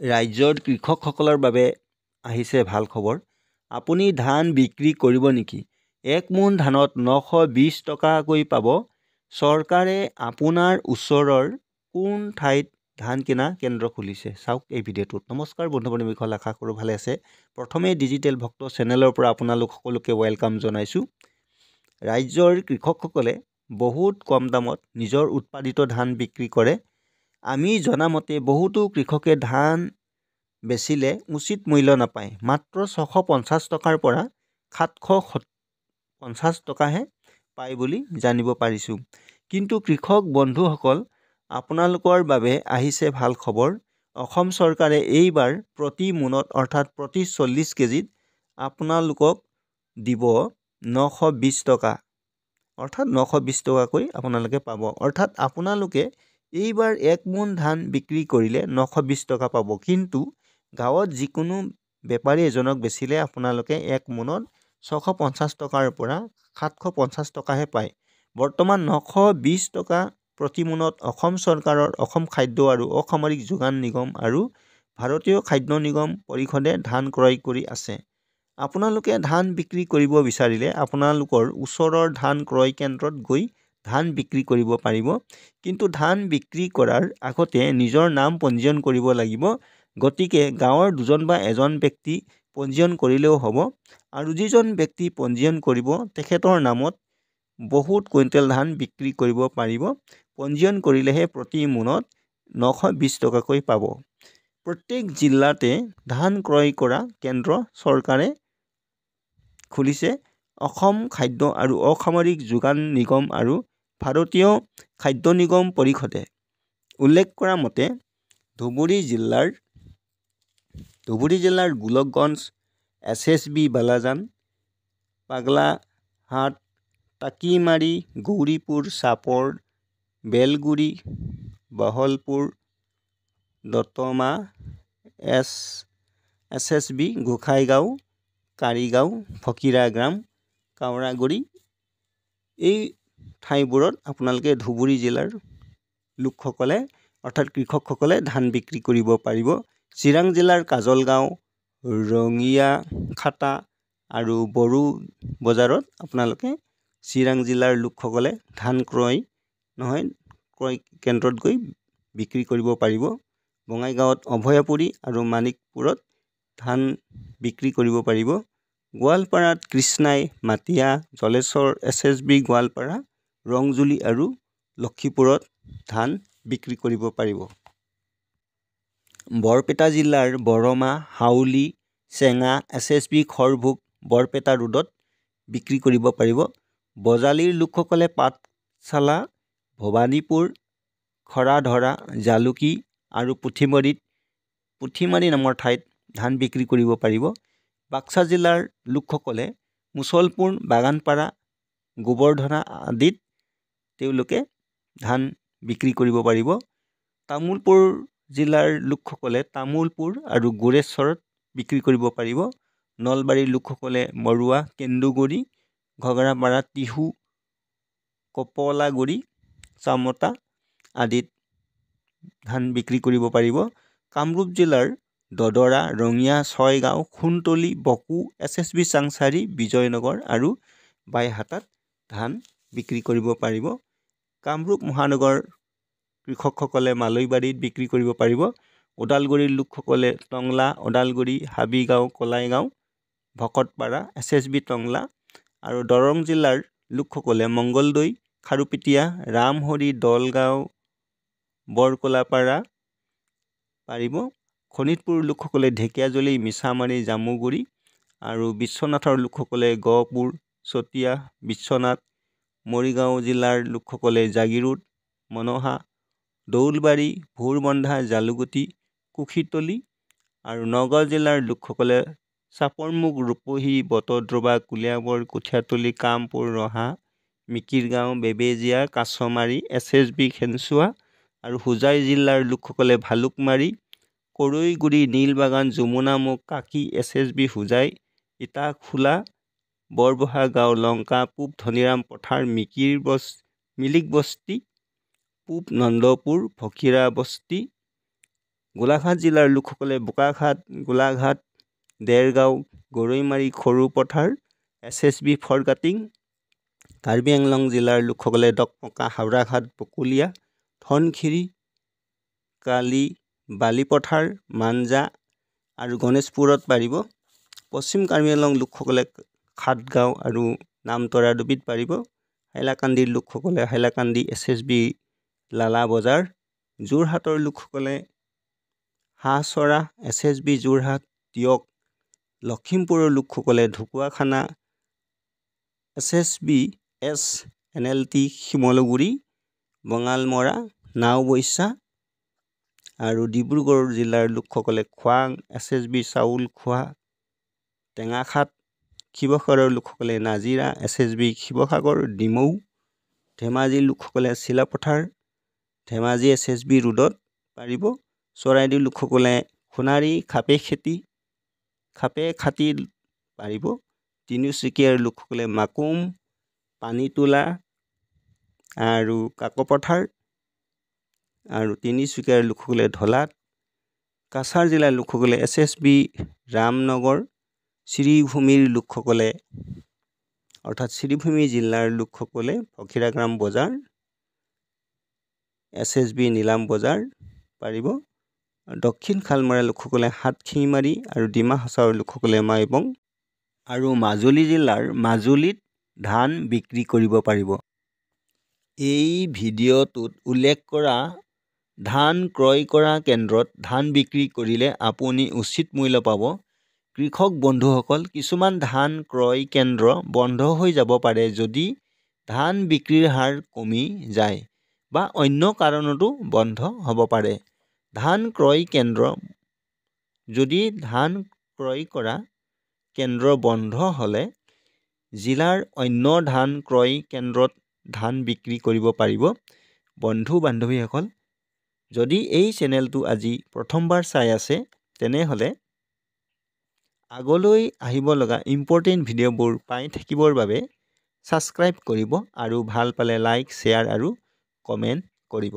ৰাজ্যৰ কৃষকসকলৰ বাবে আহিছে ভাল খবৰ। আপুনি ধান বিক্ৰী কৰিব নেকি? এক মোন ধানত 920 টকাকৈ পাব। চৰকাৰে আপোনাৰ ওচৰৰ কোন ঠাইত ধান কিনা কেন্দ্ৰ খুলিছে? চাওক এই ভিডিঅ'টোত। নমস্কাৰ বন্ধু বান্ধৱীসকল, আশা কৰোঁ ভালে আছে। প্ৰথমে ডিজিটেল ভক্ত চেনেলৰ পৰা আপোনালোক সকলোকে ৱেলকাম জনাইছোঁ। ৰাজ্যৰ কৃষকসকলে বহুত কম দামত নিজৰ উৎপাদিত ধান বিক্ৰী কৰে। আমি জনামতে বহুতো কৃষকে ধান বেচিলে উচিত মূল্য নাপায়। মাত্ৰ 650 টকাৰ পৰা 750 টকাহে পায় বুলি জানিব পাৰিছোঁ। কিন্তু কৃষক বন্ধুসকল, আপোনালোকৰ বাবে আহিছে ভাল খবৰ। অসম চৰকাৰে এইবাৰ প্ৰতি মোনত অৰ্থাৎ প্ৰতি 40 কেজিত আপোনালোকক দিব 920 টকা। অৰ্থাৎ 920 টকাকৈ আপোনালোকে পাব। অৰ্থাৎ আপোনালোকে এইবাৰ 1 মোন ধান বিক্ৰী কৰিলে 920 টকা পাব। কিন্তু গাঁৱত যিকোনো বেপাৰী এজনক বেচিলে আপোনালোকে 1 মোনত 650 টকাৰ পৰা 750 টকাহে পায়। বৰ্তমান 920 টকা প্ৰতি মোনত অসম চৰকাৰৰ অসম খাদ্য আৰু অসামৰিক যোগান নিগম আৰু ভাৰতীয় খাদ্য নিগম পৰিষদে ধান ক্ৰয় কৰি আছে। আপোনালোকে ধান বিক্ৰী কৰিব বিচাৰিলে আপোনালোকৰ ওচৰৰ ধান ক্ৰয় কেন্দ্ৰত গৈ ধান বিক্ৰী কৰিব পাৰিব। কিন্তু ধান বিক্ৰী কৰাৰ আগতে নিজৰ নাম পঞ্জীয়ন কৰিব লাগিব। গতিকে গাঁৱৰ 2জন বা 1জন ব্যক্তি পঞ্জীয়ন কৰিলেও হ'ব। আৰু যিজন ব্যক্তি পঞ্জীয়ন কৰিব তেখেতৰ নামত বহুত কুইণ্টেল ধান বিক্ৰী কৰিব পাৰিব। পঞ্জীয়ন কৰিলেহে প্ৰতি মোনত 920 টকাকৈ পাব। প্ৰত্যেক জিলাতে ধান ক্ৰয় কৰা কেন্দ্ৰ চৰকাৰে খুলিছে। অসম খাদ্য আৰু অসামৰিক যোগান নিগম আৰু ভাৰতীয় খাদ্য নিগম পৰিষদে উল্লেখ কৰা মতে ধুবুৰী জিলাৰ গোলকগঞ্জ, SSB বালাজান, পাগলাহাট, টাকিমাৰী, গৌৰীপুৰ, চাপৰ, বেলগুৰি, বহলপুৰ, দতমা, SSB গোসাইগাঁও, কাৰিগাঁও, ফকিৰাগ্ৰাম, কাৱৰাগুৰি, এই ঠাইবোৰত আপোনালোকে ধুবুৰী জিলাৰ লোকসকলে অৰ্থাৎ কৃষকসকলে ধান বিক্ৰী কৰিব পাৰিব। চিৰাং জিলাৰ কাজলগাঁও, ৰঙিয়াখাটা আৰু বড়ো বজাৰত আপোনালোকে চিৰাং জিলাৰ লোকসকলে ধান ক্ৰয় কেন্দ্ৰত গৈ বিক্ৰী কৰিব পাৰিব। বঙাইগাঁৱত অভয়াপুৰী আৰু মানিকপুৰত ধান বিক্ৰী কৰিব পাৰিব। গোৱালপাৰাত কৃষ্ণাই, মাটিয়া, জলেশ্বৰ, SSB গোৱালপাৰা, ৰংজুলি আৰু লক্ষীপুৰত ধান বিক্ৰী কৰিব পাৰিব। বৰপেটা জিলাৰ বৰমা, হাউলি, চেঙা, SSB খৰভোগ, বৰপেটা ৰোডত বিক্ৰী কৰিব পাৰিব। বজালীৰ লোকসকলে পাঠশালা, ভৱানীপুৰ, খৰাধৰা, জালুকি আৰু পুথিমাৰী নামৰ ঠাইত ধান বিক্ৰী কৰিব পাৰিব। বাক্সা জিলাৰ লোকসকলে মুছলপুৰ, বাগানপাৰা, গোবৰধনা আদিত তেওঁলোকে ধান বিক্ৰী কৰিব পাৰিব। তামোলপুৰ জিলাৰ লোকসকলে তামোলপুৰ আৰু গোৰেশ্বৰত বিক্ৰী কৰিব পাৰিব। নলবাৰীৰ লোকসকলে মৰুৱা, কেন্দুগুৰি, ঘগৰাপাৰা, টিহু, কপলাগুৰি, চামতা আদিত ধান বিক্ৰী কৰিব পাৰিব। কামৰূপ জিলাৰ দদৰা, ৰঙিয়া, ছয়গাঁও, সোণতলী, বকো, SSB চাংচাৰী, বিজয়নগৰ আৰু বাইহাটাত ধান বিক্ৰী কৰিব পাৰিব। কামৰূপ মহানগৰ কৃষকসকলে মালৈবাৰীত বিক্ৰী কৰিব পাৰিব। ওদালগুৰিৰ লোকসকলে টংলা, ওদালগুৰি, হাবিগাঁও, কলাইগাঁও, ভকতপাৰা, SSB টংলা আৰু দৰং জিলাৰ লোকসকলে মংগলদৈ, খাৰুপেটীয়া, ৰামহৰি, দলগাঁও, বৰকলাপাৰা পাৰিব। শোণিতপুৰ লোকসকলে ঢেকীয়াজুলি, মিছামাৰী, জামুগুৰি আৰু বিশ্বনাথৰ লোকসকলে গহপুৰ, চতিয়া, বিশ্বনাথ। মৰিগাঁও জিলাৰ লোকসকলে জাগিৰোড, মনসা, দৌলবাৰী, ভোৰবন্ধা, জালুগুটি, কুশীতলী আৰু নগাঁও জিলাৰ লোকসকলে চাপৰমুখ, ৰূপহী, বটদ্ৰৱা, কুলিয়াবৰ, কঠীয়াতলী, কামপুৰ, ৰহা, মিকিৰগাঁও, বেবেজীয়া, কাছমাৰী, SSB খেনচুৱা আৰু হোজাই জিলাৰ লোকসকলে ভালুকমাৰী, কৰৈগুৰি, নীলবাগান, যমুনামুখ, কাকি, SSB হোজাই, ইটাখোলা, বৰবহা গাঁও, লংকা, পূব ধনিৰাম পথাৰ, মিলিকবস্তি, পূব নন্দপুৰ, ফকীৰাবস্তি, গোলাঘাট জিলাৰ লোকসকলে বোকাখাট, গোলাঘাট, দেৰগাঁও, গৰৈমাৰী, সৰু পথাৰ, SSB ফৰগাটিং। কাৰ্বি আংলং জিলাৰ লোকসকলে ডকমকা, হাওৰাঘাট, বকুলীয়া, ধনশিৰি, কালি, বালিপথাৰ, মাঞ্জা আৰু গণেশপুৰত পাৰিব। পশ্চিম কাৰ্বি আংলং লোকসকলে খাটগাঁও আৰু নামতৰাডুবিত পাৰিব। হাইলাকান্দিৰ লোকসকলে হাইলাকান্দি, SSB লালা বজাৰ। যোৰহাটৰ লোকসকলে হাঁহচৰা, SSB যোৰহাট, টিয়ক। লখিমপুৰৰ লোকসকলে ঢকুৱাখানা, SSB NLT শিমলুগুৰি, বঙালমৰা, নাওবৈচা। আৰু ডিব্ৰুগড় জিলাৰ লোকসকলে খোৱাং, SSB চাউলখোৱা, টেঙাখাট। শিৱসাগৰৰ লোকসকলে নাজিৰা, SSB শিৱসাগৰ, ডিমৌ। ধেমাজিৰ লোকসকলে চিলাপথাৰ, ধেমাজি SSB ৰোডত পাৰিব। চৰাইদেউৰ লোকসকলে সোণাৰী, খাপেখাতি পাৰিব। তিনিচুকীয়াৰ লোকসকলে মাকুম, পানীতোলা আৰু কাকপথাৰ। আৰু তিনিচুকীয়াৰ লোকসকলে ঢলাত। কাছাৰ জিলাৰ লোকসকলে SSB ৰামনগৰ। শ্ৰীভূমিৰ লোকসকলে অৰ্থাৎ শ্ৰীভূমি জিলাৰ লোকসকলে ফকিৰাগ্ৰাম বজাৰ, SSB নিলাম বজাৰ পাৰিব। দক্ষিণ শালমৰা লোকসকলে হাটশিঙিমাৰী আৰু ডিমা হাছাওৰ লোকসকলে মাইবং। আৰু মাজুলী জিলাৰ মাজুলীত ধান বিক্ৰী কৰিব পাৰিব। এই ভিডিঅ'টোত উল্লেখ কৰা ধান ক্ৰয় কৰা কেন্দ্ৰত ধান বিক্ৰী কৰিলে আপুনি উচিত মূল্য পাব। কৃষক বন্ধুসকল, কিছুমান ধান ক্ৰয় কেন্দ্ৰ বন্ধ হৈ যাব পাৰে যদি ধান বিক্ৰীৰ হাৰ কমি যায় বা অন্য কাৰণতো বন্ধ হ'ব পাৰে। ধান ক্ৰয় কেন্দ্ৰ যদি ধান ক্ৰয় কৰা কেন্দ্ৰ বন্ধ হ'লে জিলাৰ অন্য ধান ক্ৰয় কেন্দ্ৰত ধান বিক্ৰী কৰিব পাৰিব। বন্ধু বান্ধৱীসকল, যদি এই চেনেলটো আজি প্ৰথমবাৰ চাই আছে তেনেহ'লে আগলৈ আহিব লগা ইম্পৰ্টেণ্ট ভিডিঅ'বোৰ পাই থাকিবৰ বাবে ছাবস্ক্ৰাইব কৰিব আৰু ভাল পালে লাইক, শ্বেয়াৰ আৰু কমেণ্ট কৰিব।